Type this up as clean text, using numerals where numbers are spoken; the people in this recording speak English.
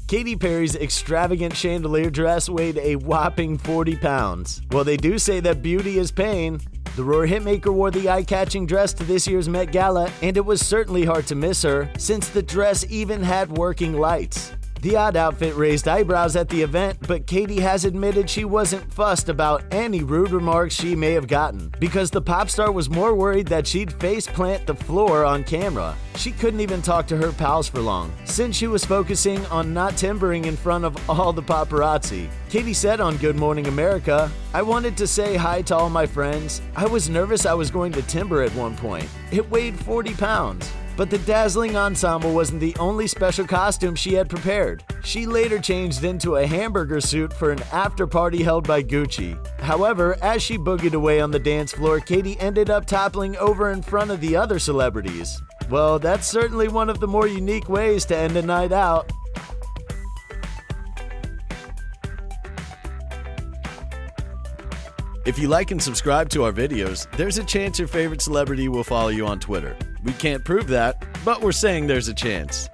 Katy Perry's extravagant chandelier dress weighed a whopping 40 pounds. Well, they do say that beauty is pain. The Roar hitmaker wore the eye-catching dress to this year's Met Gala, and it was certainly hard to miss her, since the dress even had working lights. The odd outfit raised eyebrows at the event, but Katy has admitted she wasn't fussed about any rude remarks she may have gotten, because the pop star was more worried that she'd face-plant the floor on camera. She couldn't even talk to her pals for long, since she was focusing on not timbering in front of all the paparazzi. Katy said on Good Morning America, "I wanted to say hi to all my friends. I was nervous I was going to timber at one point. It weighed 40 pounds. But the dazzling ensemble wasn't the only special costume she had prepared. She later changed into a hamburger suit for an after-party held by Gucci. However, as she boogied away on the dance floor, Katy ended up toppling over in front of the other celebrities. Well, that's certainly one of the more unique ways to end a night out. If you like and subscribe to our videos, there's a chance your favorite celebrity will follow you on Twitter. We can't prove that, but we're saying there's a chance.